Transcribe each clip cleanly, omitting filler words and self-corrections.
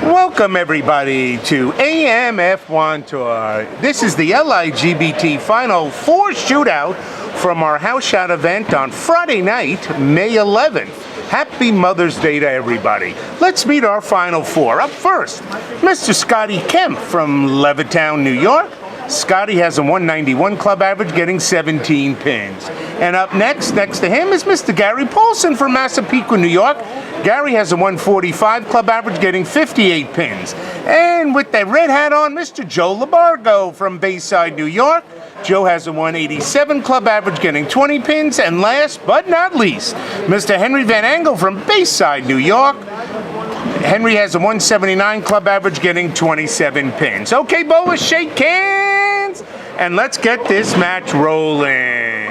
Welcome everybody to AMF Wantagh. This is the Ligbt Final 4 shootout from our house shot event on Friday night, May 11th. Happy Mother's Day to everybody. Let's meet our Final 4. Up first, Mr. Scott Kampf from Levittown, New York. Scotty has a 191 club average, getting 17 pins. And up next to him is Mr. Gary Paulsen from Massapequa, New York. Gary has a 145 club average, getting 58 pins. And with the red hat on, Mr. Joe LaBargo from Bayside, New York. Joe has a 187 club average, getting 20 pins. And last but not least, Mr. Henry Van Engel from Bayside, New York. Henry has a 179 club average, getting 27 pins. Okay, Boas, shake hands, and let's get this match rolling.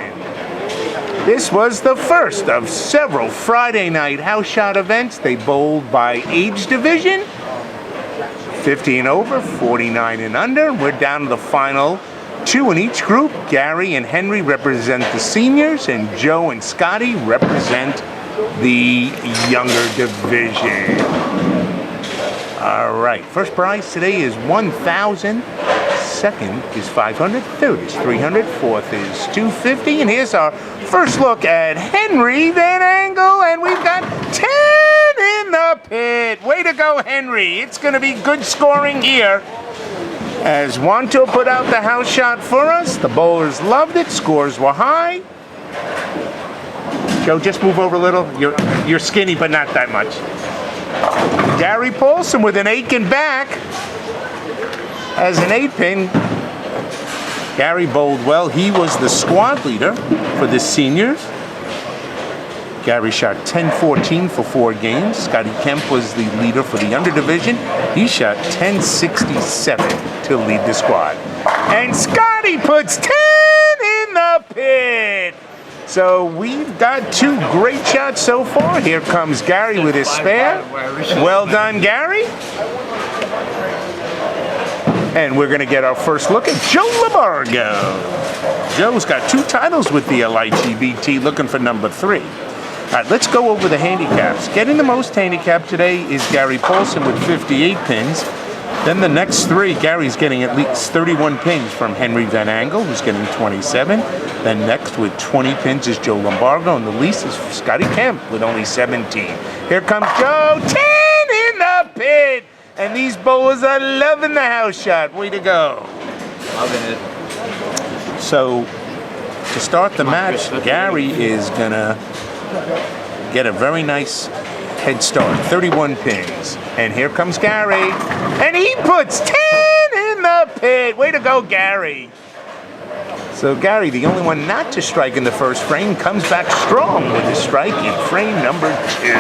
This was the first of several Friday night house shot events. They bowled by age division, 50 and over, 49 and under. We're down to the final two in each group. Gary and Henry represent the seniors, and Joe and Scotty represent the younger division. All right, first prize today is 1,000. Second is 500. Third is 300. Fourth is 250. And here's our first look at Henry Van Engel, and we've got 10 in the pit. Way to go, Henry. It's going to be good scoring here. As Wantagh put out the house shot for us, the bowlers loved it. Scores were high. Joe, just move over a little. You're skinny, but not that much. Gary Paulsen with an aching back as an 8-pin. Gary bowled well. He was the squad leader for the seniors. Gary shot 10-14 for 4 games. Scotty Kampf was the leader for the under division. He shot 10-67 to lead the squad. And Scotty puts 10 in the pit. So we've got 2 great shots so far. Here comes Gary with his spare. Well done, Gary. And we're going to get our first look at Joe LaBargo. Joe's got 2 titles with the Ligbt, looking for number 3. All right, let's go over the handicaps. Getting the most handicap today is Gary Paulsen with 58 pins. Then the next 3, Gary's getting at least 31 pins from Henry Van Engel, who's getting 27. Then next with 20 pins is Joe LaBargo, and the least is Scotty Kampf with only 17. Here comes Joe, 10 in the pit! And these bowlers are loving the house shot. Way to go. Loving it. So, to start the match, Gary is going to get a very nice head start, 31 pins. And here comes Gary, and he puts 10 in the pit. Way to go, Gary. So Gary, the only one not to strike in the first frame, comes back strong with a strike in frame number 2.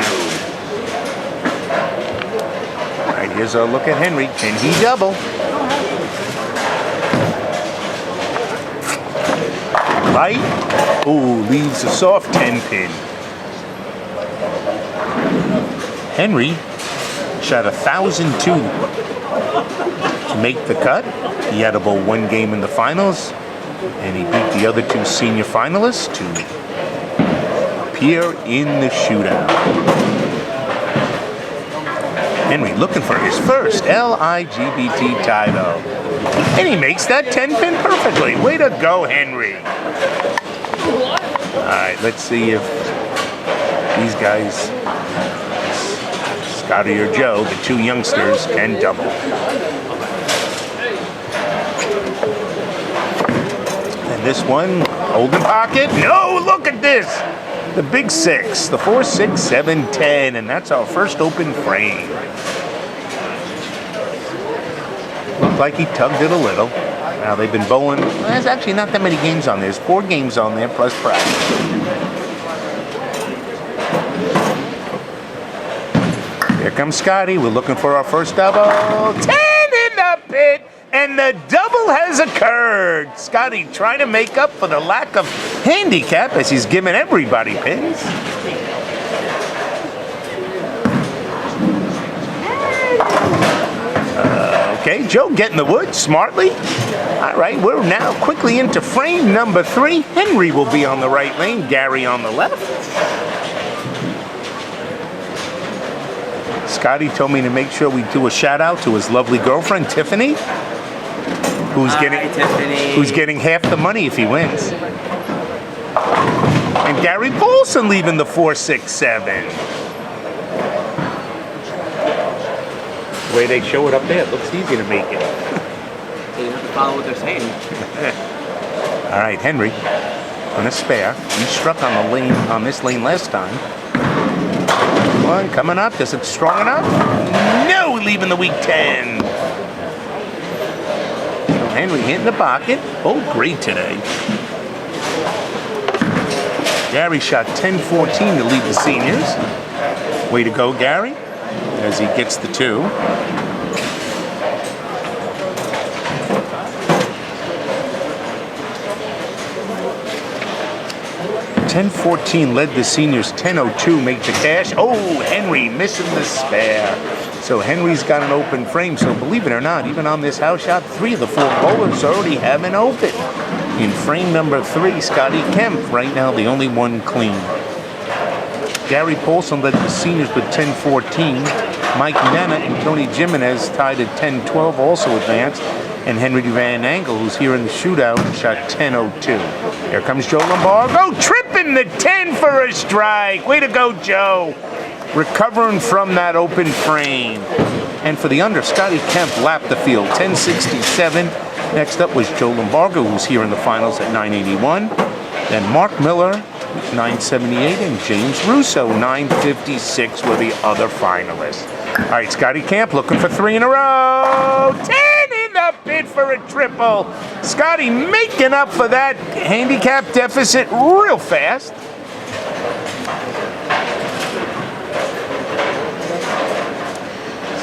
All right, here's a look at Henry. Can he double? Light. Ooh, leaves a soft 10 pin. Henry shot 1,002 to make the cut. He had to bowl 1 game in the finals, and he beat the other 2 senior finalists to appear in the shootout. Henry looking for his first Ligbt title. And he makes that 10-pin perfectly. Way to go, Henry. All right, let's see if these guys, Scotty or Joe, the 2 youngsters, can double. And this one, holding pocket. No, look at this. The big 6, the 4, 6, 7, 10, and that's our first open frame. Looked like he tugged it a little. Now they've been bowling. Well, there's actually not that many games on there. There's 4 games on there plus practice. Here comes Scotty. We're looking for our first double. 10 in the pit, and the double has occurred. Scotty trying to make up for the lack of handicap as he's giving everybody pins. Okay, Joe getting the wood smartly. All right, we're now quickly into frame number 3. Henry will be on the right lane, Gary on the left. Scotty told me to make sure we do a shout out to his lovely girlfriend, Tiffany, who's getting half the money if he wins. And Gary Paulsen leaving the 467. The way they show it up there, it looks easy to make it. You have to follow what they're saying. All right, Henry on a spare. He struck on the lane on this lane last time. One coming up. Is it strong enough? No, leaving the weak 10. So Henry hitting the pocket. Oh, great today. Gary shot 10-14 to lead the seniors. Way to go, Gary, as he gets the 2. 10-14 led the seniors. 10-02 make the cash. Oh, Henry missing the spare. So Henry's got an open frame. So believe it or not, even on this house shot, 3 of the 4 bowlers already have an open. In frame number 3, Scotty Kampf, right now the only one clean. Gary Paulsen led the seniors with 10-14. Mike Nana and Tony Jimenez tied at 10-12, also advanced. And Henry Van Engel, who's here in the shootout, shot 10-02. Here comes Joe LaBargo, tripping the 10 for a strike. Way to go, Joe. Recovering from that open frame. And for the under, Scotty Kampf lapped the field, 10-67. Next up was Joe LaBargo, who's here in the finals at 981. Then Mark Miller, 978, and James Russo, 956, were the other finalists. All right, Scotty Kampf looking for 3 in a row. 10 in the pit for a triple. Scotty making up for that handicap deficit real fast.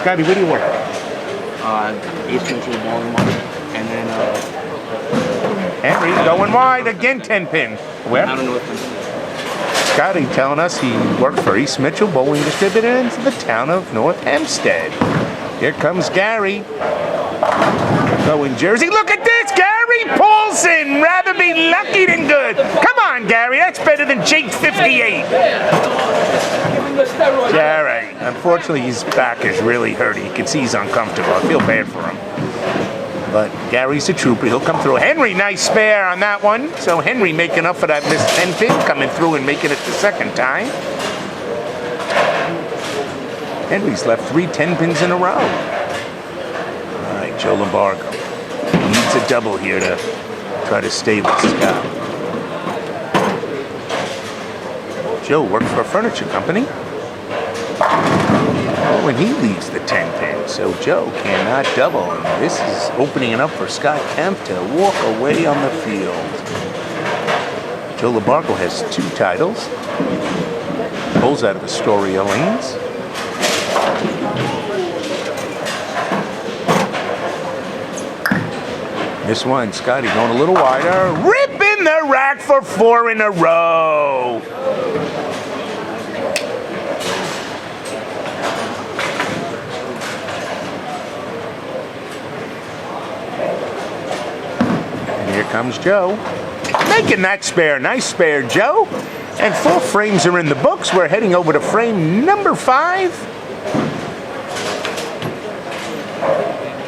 Scotty, what do you work? Eastern to the bowling market. And then, Henry going wide, again 10 pin. Where? I don't know what. Scotty telling us he worked for East Mitchell Bowling Distributor in the town of North Hempstead. Here comes Gary. Going Jersey. Look at this, Gary Paulsen. Rather be lucky than good. Come on, Gary. That's better than Jake 58. Gary, unfortunately, his back is really hurting. You can see he's uncomfortable. I feel bad for him. But Gary's a trooper. He'll come through. Henry, nice spare on that one. So Henry making up for that missed 10 pin, coming through and making it the second time. Henry's left 3 10 pins in a row. All right, Joe LaBargo. He needs a double here to try to stay with Scott. Joe worked for a furniture company. Oh, and he leaves the 10 pin, so Joe cannot double. This is opening it up for Scott Kampf to walk away on the field. Joe LaBargo has 2 titles. Bowls out of Astoria lanes. This one, Scotty going a little wider. Ripping the rack for 4 in a row. Here comes Joe, making that spare. Nice spare, Joe. And 4 frames are in the books. We're heading over to frame number 5.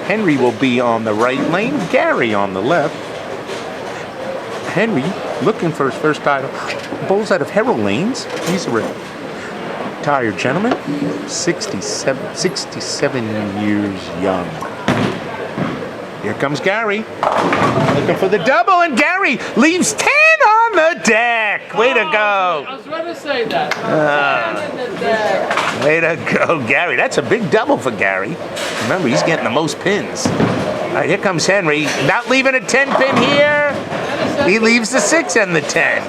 Henry will be on the right lane, Gary on the left. Henry looking for his first title. Bowls out of Herald Lanes. He's a retired gentleman, 67 years young. Here comes Gary, looking for the double, and Gary leaves 10 on the deck. Way to go. I was going to say that. 10 in the deck. Way to go, Gary. That's a big double for Gary. Remember, he's getting the most pins. All right, here comes Henry. Not leaving a 10 pin here. He leaves the 6 and the 10.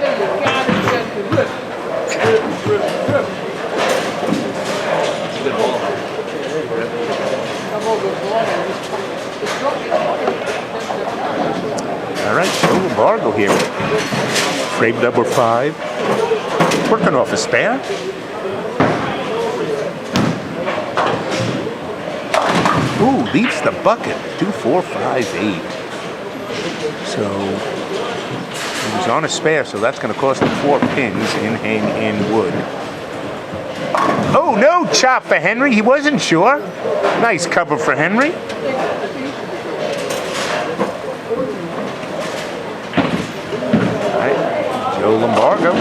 All right, Joe LaBargo here. Frame number 5. Working off a spare. Ooh, leaves the bucket. 2, 4, 5, 8. So he was on a spare, so that's going to cost him 4 pins in wood. Oh, no chop for Henry. He wasn't sure. Nice cover for Henry. All right, Joe LaBargo.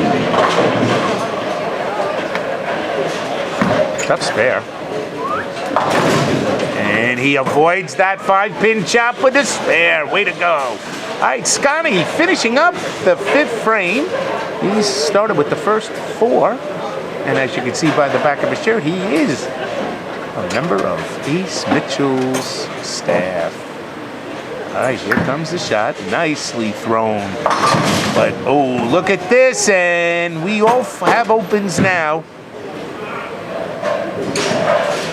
Tough spare. And he avoids that 5-pin chop with a spare. Way to go. All right, Scotty finishing up the 5th frame. He started with the first 4. And as you can see by the back of his shirt, he is a member of Ace Mitchell's staff. All right, here comes the shot. Nicely thrown. But, oh, look at this. And we all have opens now.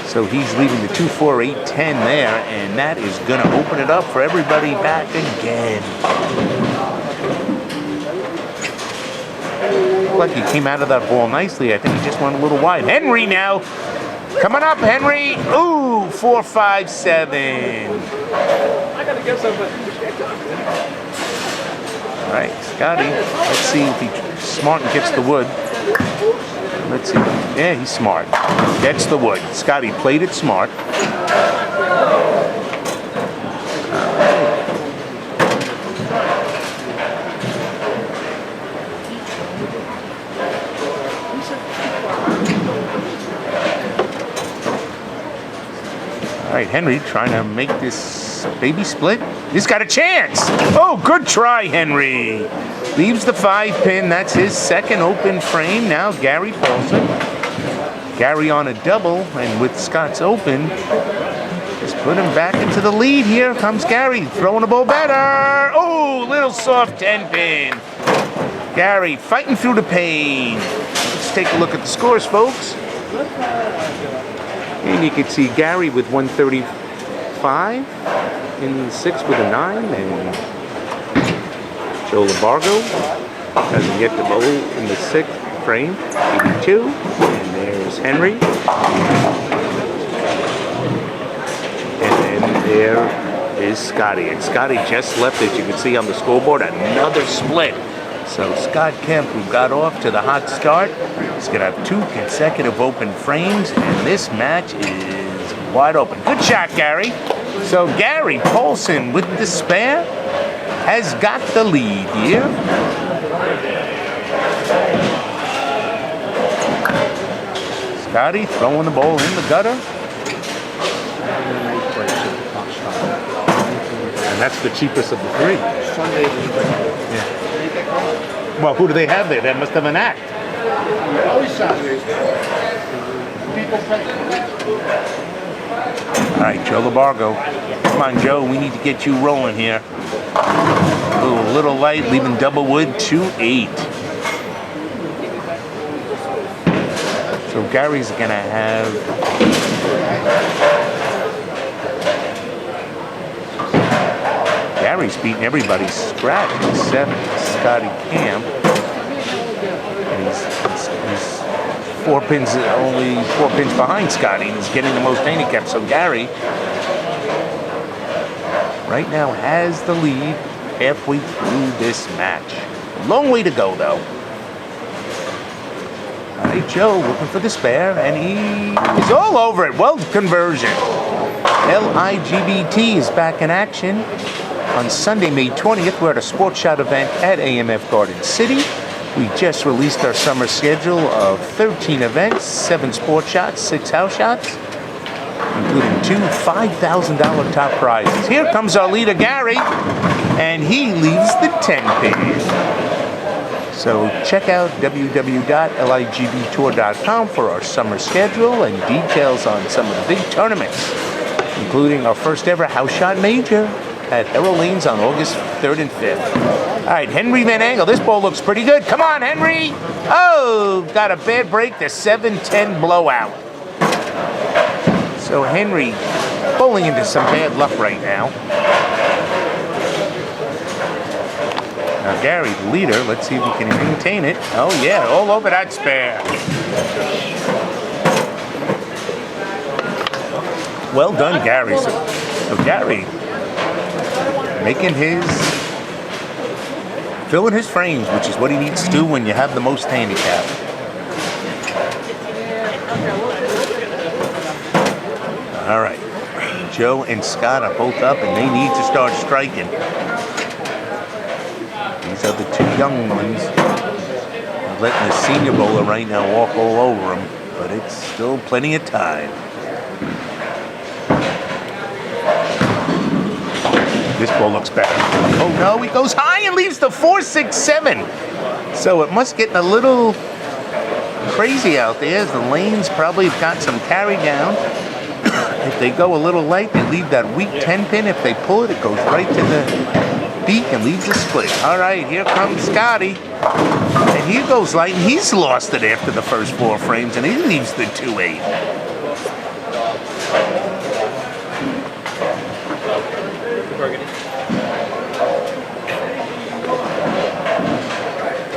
So he's leaving the 2, 4, 8, 10 there, and that is going to open it up for everybody back again. Looked like he came out of that ball nicely. I think he just went a little wide. Henry now. Coming up, Henry. Ooh, 4, 5, 7. I gotta get something. All right, Scotty. Let's see if he's smart and gets the wood. Let's see. Yeah, he's smart. Gets the wood. Scotty played it smart. All right, Henry trying to make this baby split. He's got a chance. Oh, good try, Henry. Leaves the 5-pin. That's his second open frame. Now Gary Paulsen. Gary on a double, and with Scott's open, just put him back into the lead. Here comes Gary, throwing the ball better. Oh, little soft 10-pin. Gary fighting through the pain. Let's take a look at the scores, folks. And you can see Gary with 135, in the 6th with a 9, and Joe LaBargo doesn't get the bowl in the 6th frame, 82. And there's Henry. And then there is Scotty. And Scotty just left, as you can see on the scoreboard, another split. So Scott Kampf, who got off to the hot start, is going to have 2 consecutive open frames, and this match is wide open. Good shot, Gary. So Gary Paulsen with the spare has got the lead here. Scotty throwing the ball in the gutter. And that's the cheapest of the 3. Yeah. Well, who do they have there? That must have an act. All right, Joe LaBargo. Come on, Joe. We need to get you rolling here. Ooh, a little light, leaving double wood, 2-8. So Gary's going to have... Gary's beating everybody's scratch except Scotty Kampf. And he's 4 pins, only 4 pins behind Scotty. He's getting the most handicaps. So Gary right now has the lead halfway through this match. Long way to go, though. All right, Joe looking for the spare, and he is all over it. Well, conversion. Ligbt is back in action. On Sunday, May 20th, we're at a Sports Shot event at AMF Garden City. We just released our summer schedule of 13 events, 7 sports shots, 6 house shots, including 2 $5,000 top prizes. Here comes our leader, Gary, and he leaves the 10-pin. So check out www.ligbtour.com for our summer schedule and details on some of the big tournaments, including our first ever house shot major at Errol Lanes on August 3rd and 5th. All right, Henry Van Engel. This ball looks pretty good. Come on, Henry. Oh, got a bad break. The 7-10 blowout. So Henry bowling into some bad luck right now. Now Gary, the leader. Let's see if he can maintain it. Oh, yeah, all over that spare. Well done, Gary. So Gary filling his frames, which is what he needs to do when you have the most handicap. All right. Joe and Scott are both up, and they need to start striking. These are the two young ones. They're letting the senior bowler right now walk all over them, but it's still plenty of time. This ball looks better. Oh no, he goes high and leaves the 4-6-7. So it must get a little crazy out there. The lanes probably have got some carry down. If they go a little light, they leave that weak 10 pin. If they pull it, it goes right to the beak and leaves a split. All right, here comes Scotty. And he goes light, and he's lost it after the first 4 frames, and he leaves the 2-8.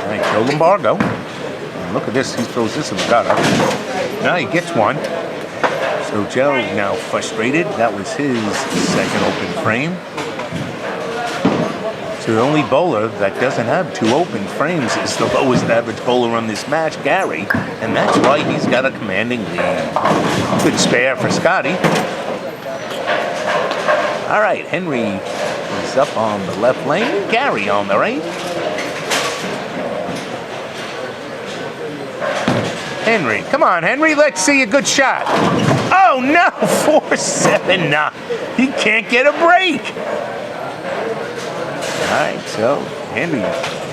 All right, Joe LaBargo. And look at this, he throws this in the gutter. Now he gets one. So Joe now frustrated. That was his second open frame. So the only bowler that doesn't have 2 open frames is the lowest average bowler on this match, Gary. And that's why he's got a commanding lead. Good spare for Scotty. All right, Henry is up on the left lane. Gary on the right. Henry, come on, Henry, let's see a good shot. Oh no, 4-7, nah. He can't get a break. All right, so Henry,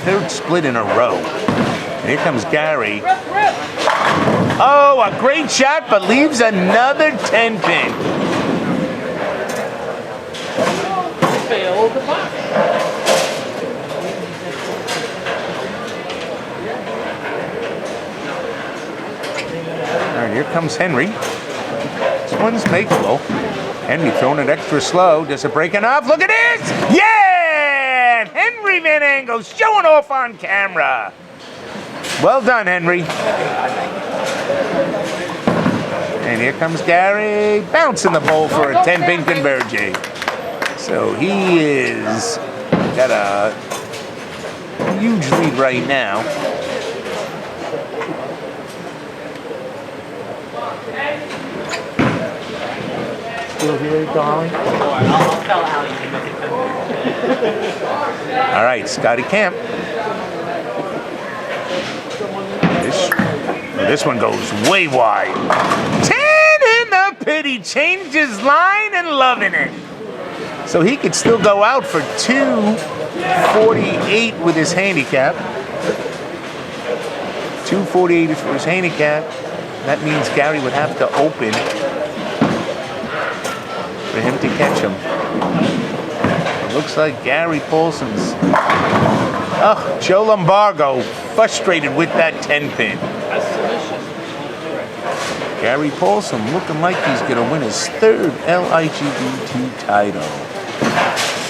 3rd split in a row. And here comes Gary. Oh, a great shot, but leaves another 10 pin. Failed the box. All right, here comes Henry. This one's makeable. Henry throwing it extra slow. Does it break enough? Look at this! Yeah! Henry Van Engel showing off on camera. Well done, Henry. And here comes Gary bouncing the bowl for a 10-pin convergence. So he is got a huge lead right now. Still here, darling? I'll tell Allie to make it. All right, Scott Kampf. This one goes way wide. 10 in the pit. He changed his line and loving it. So he could still go out for 248 with his handicap. 248 for his handicap. That means Gary would have to open for him to catch him. It looks like Gary Paulsen's. Oh, Joe LaBargo frustrated with that 10 pin. Gary Paulsen looking like he's going to win his 3rd Ligbt title.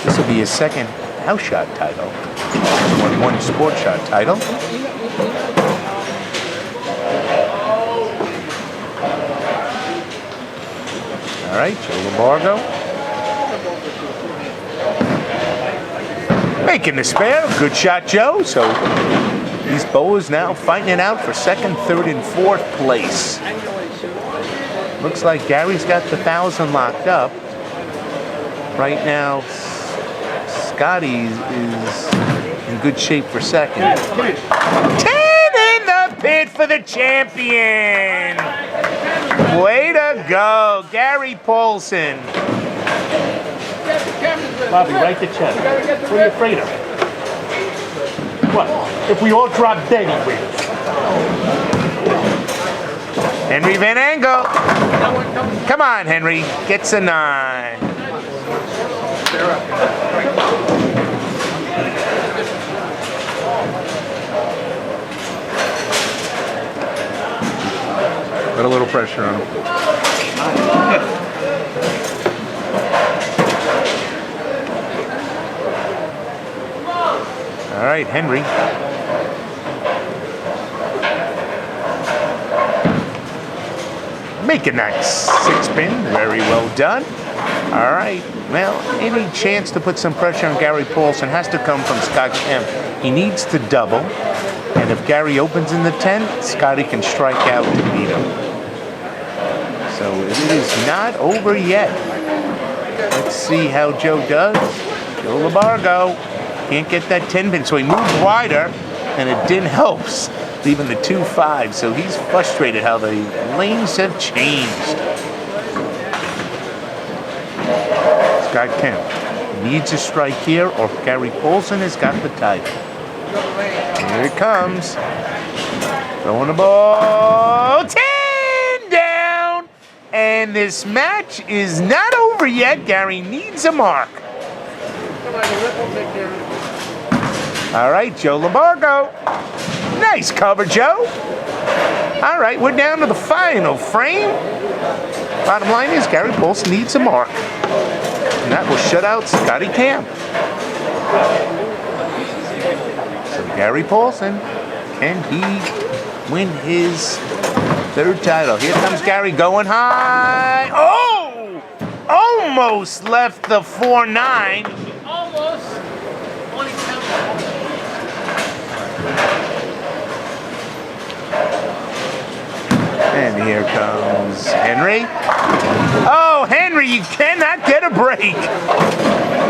This will be his 2nd house shot title. One sport shot title. All right, Joe LaBargo. Making the spare. Good shot, Joe. So these bowlers now fighting it out for 2nd, 3rd, and 4th place. Looks like Gary's got the 1,000 locked up. Right now, Scotty is in good shape for 2nd. 10 in the pit for the champion. Way to go, Gary Paulsen. Bobby, write the check. What are you afraid of? What? If we all drop dead, he wins. Henry Van Engel. Come on, Henry. Gets a 9. Put a little pressure on him. All right, Henry. Making that 6-pin. Very well done. All right. Well, any chance to put some pressure on Gary Paulsen has to come from Scott Kampf. He needs to double. And if Gary opens in the 10, Scotty can strike out to beat him. So it is not over yet. Let's see how Joe does. Joe LaBargo can't get that 10 pin, so he moved wider, and it didn't help, leaving the 2-5. So he's frustrated how the lanes have changed. Scott Kampf needs a strike here, or Gary Paulsen has got the title. Here it comes. Throwing the ball. 10 down! And this match is not over yet. Gary needs a mark. All right, Joe LaBargo. Nice cover, Joe. All right, we're down to the final frame. Bottom line is Gary Paulsen needs a mark. And that will shut out Scotty Kampf. So Gary Paulsen, can he win his third title? Here comes Gary going high. Oh! Almost left the 4-9. Almost. Only And here comes Henry. Oh, Henry, you cannot get a break.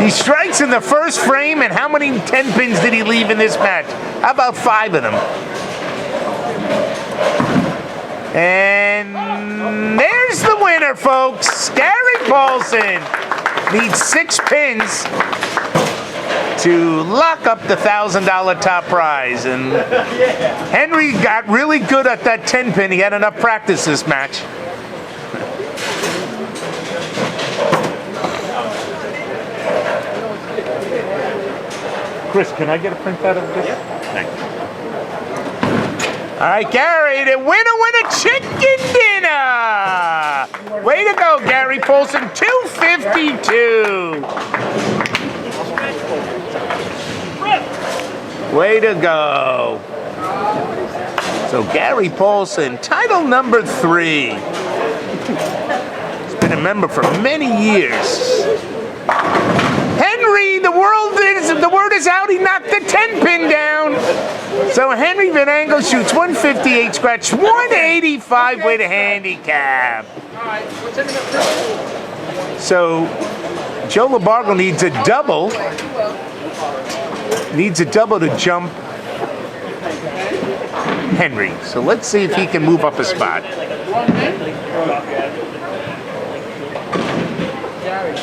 He strikes in the first frame, and how many 10 pins did he leave in this match? How about 5 of them? And there's the winner, folks. Gary Paulsen needs 6 pins to lock up the $1,000 top prize. And Henry got really good at that 10 pin. He had enough practice this match. Chris, can I get a printout of this? Thanks. All right, Gary, the winner, chicken dinner. Way to go, Gary Paulsen, 252. Way to go. So Gary Paulsen, title number 3. He's been a member for many years. Henry, the word is out. He knocked the 10 pin down. So Henry Van Engel shoots 158, scratch 185 with a handicap. So Joe LaBargo needs a double. Needs a double to jump Henry. So let's see if he can move up a spot. Gary, you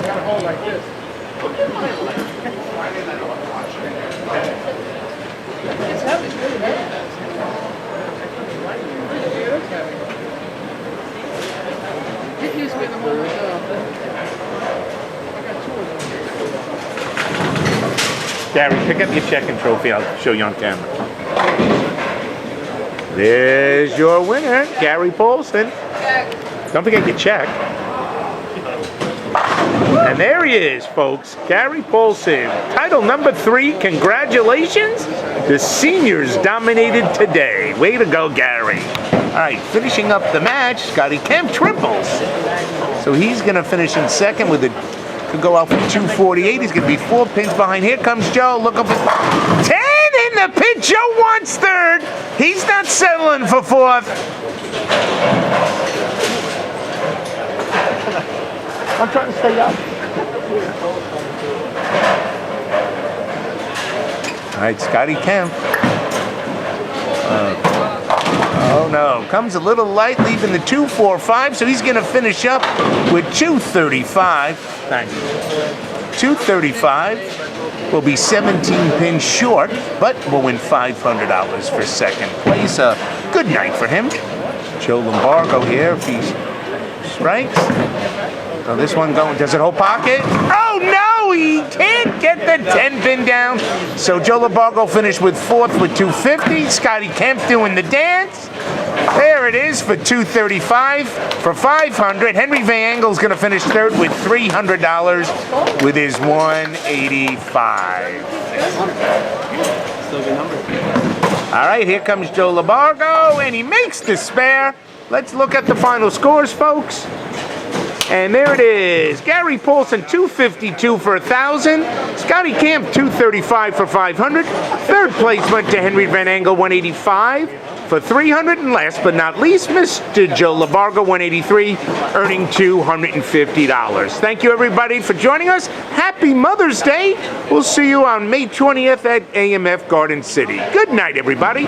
gotta hold like this. It's heavy, it's really heavy. Get used to it in the moment. I got 2 of them. Gary, pick up your check and trophy. I'll show you on camera. There's your winner, Gary Paulsen. Don't forget your check. And there he is, folks. Gary Paulsen, title number 3. Congratulations. The seniors dominated today. Way to go, Gary. All right, finishing up the match, Scotty Kampf triples. So he's going to finish in second with a could go out for 248. He's going to be 4 pins behind. Here comes Joe. Look up at 10 in the pit. Joe wants third. He's not settling for 4th. I'm trying to stay up. All right, Scotty Kampf. Oh no, comes a little light, leaving the 245, so he's going to finish up with 235. Thank you. 235 will be 17 pins short, but will win $500 for second place. A good night for him. Joe LaBargo here, if he strikes. So this one going, does it hold pocket? Oh no, he can't get the 10 pin down. So Joe LaBargo finished with 4th with 250. Scotty Kampf doing the dance. There it is for 235 for 500. Henry Van Engel's going to finish 3rd with $300 with his 185. All right, here comes Joe LaBargo, and he makes the spare. Let's look at the final scores, folks. And there it is. Gary Paulsen, 252 for 1,000. Scotty Kampf, 235 for 500. 3rd place went to Henry Van Engel, 185. for 300, and last but not least, Mr. Joe LaBargo, 183, earning $250. Thank you, everybody, for joining us. Happy Mother's Day. We'll see you on May 20th at AMF Garden City. Good night, everybody.